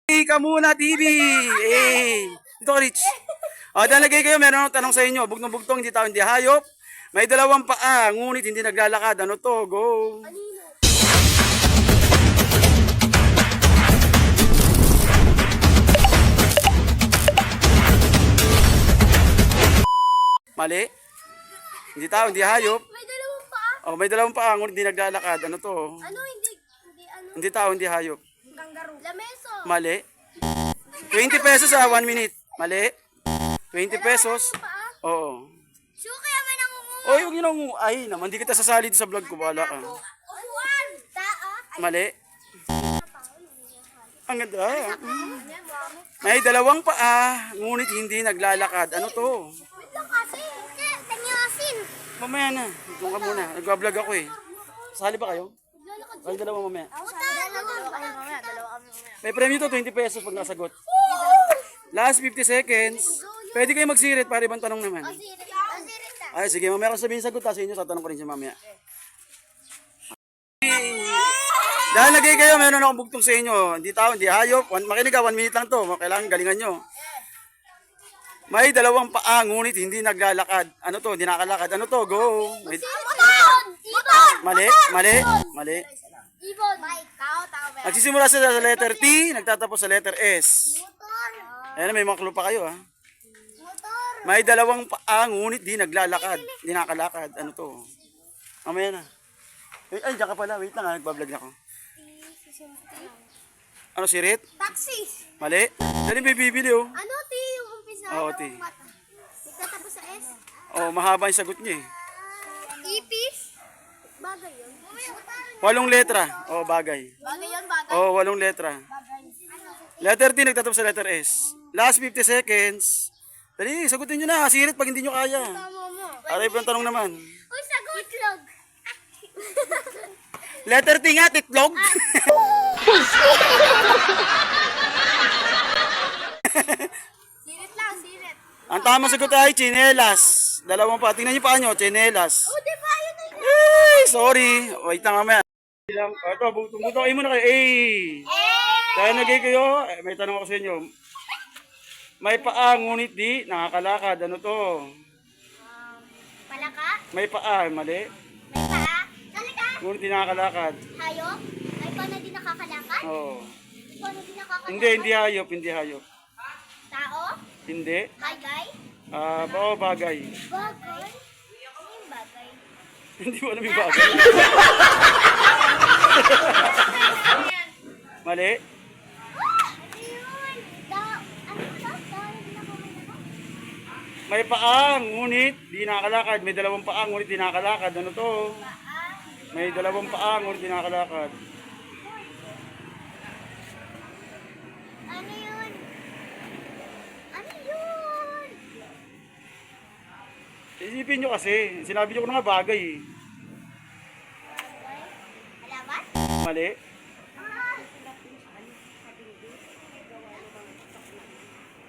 Ka muna, TV! Ito, Rich. Dalagay kayo, meron akong tanong sa inyo. Bugtong-bugtong, hindi tao, hindi hayop. May dalawang paa, ngunit hindi naglalakad. Ano to? Go! Mali. Hindi tao, hindi hayop. May dalawang paa. May dalawang paa, ngunit hindi naglalakad. Ano to? Ano, hindi Hindi tao, hindi hayop. kangaroo. Lameso. Mali. 20 pesos 1 minute. Mali. 20 pesos. Oo. Sure, kaya may nangunguha. Huwag yun ang ay naman. Di kita sasali sa vlog ko. Bahala ka. Upuan. Taa. Mali. Ang ganda. May dalawang paa, ngunit hindi naglalakad. Ano to? Wait lang kasi. Tanyasin. Mamaya na. Doon ka muna. Nagbablog ako eh. Sali ba kayo? Lalakad. Ay, dalawa mamaya. Dalawa kami mamaya. May premyo to, 20 pesos pag nasagot. Last 50 seconds. Pwede kayo magsirit para ibang tanong naman. Ay, sige, mamaya kung sabihin sagot sa inyo, tatanong ko rin siya mamaya. Dahil lagay kayo, meron akong bugtong sa inyo. Hindi tao, hindi hayop. Makinig ka, 1 minute lang to. Kailangan galingan nyo. May dalawang paa, ngunit hindi naglalakad. Ano to? Hindi nakalakad. Ano to? Go! May... Mali, mali, mali. Ibon. Tao. Nagsisimula sa letter T, nagtatapos sa letter S. Motor. Ayan, may mga clue pa kayo ha. Motor. May dalawang paa, ngunit di naglalakad. Di nakalakad. Ano to? Mamaya na. Ay, diyan ka pala. Wait lang ha, nagbablog na ako. Ano, sirit? Taxi. Mali. Dali may bibili oh. Ano, T? Yung umpisa. Oo, T. Nagtatapos sa S. Mahaba yung sagot niya eh. Ipis. Bagay yun. 8 letra. Bagay. Bagay yun, bagay. 8 letra. Letter T, nagtatapos sa letter S. Last 50 seconds. Dali, sagutin nyo na. Sirit pag hindi nyo kaya. Tama mo. Aray pa ang tanong naman. Uy, sagot. Itlog. Letter T nga, titlog. Sirit lang, sirit. Ang tamang sagot ay chinelas. Dalawang pa. Tingnan nyo pa nyo, chinelas. O, di ba? Yun na yun. Ay, sorry. Wait lang mamaya. Ito, butong-butong. Ay muna kayo. Dahil nagay kayo, may tanong ako sa inyo. May paa, ngunit di nakakalakad. Ano to? Palaka. May paa, mali. May paa. Talika. Ngunit di nakakalakad. Hayop. Ay, paano di nakakalakad? Oo. Paano di nakakalakad? Hindi hayop, hindi hayop. Tao. Hindi. Bagay. Bagay. Bagay. Ano yung bagay? Hindi mo alam yung bagay. Mali. Ano yun? Ano ba? Dahil di nakakalakad? May paa, ngunit di nakakalakad. May dalawang paa, ngunit di nakakalakad. Ano to? May dalawang paa, ngunit di nakakalakad. Ano yun? Ano yun? Isipin nyo kasi. Sinabi nyo ko na nga bagay eh. Halaman? Mali.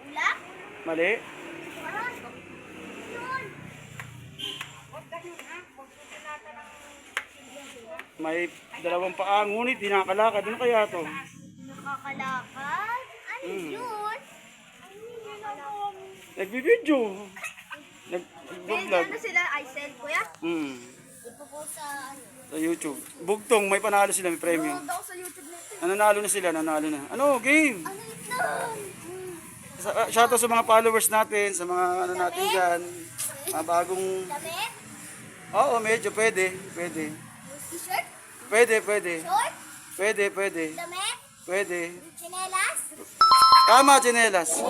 Ulap? Mali. Yun. May dalawang paa, ngunit di nakakalakad. Ano kaya to? Nakakalakad? Ano yun? Nagbibideo. Nag-vlog. Ano sila? iSell, kuya? Ipopost sa ano? Sa YouTube. Bugtong, may panalo sila, may premyo. Punta ko sa YouTube na ito. Nanalo na sila, nanalo na. Ano, game? Ano yun? Shoutout sa mga followers natin, sa mga ano natin dyan. Mga bagong... Damit? Oo, medyo pwede. Pwede. T-shirt? Pwede. Short? Pwede. Damit? Pwede. Chinelas? Tama, chinelas.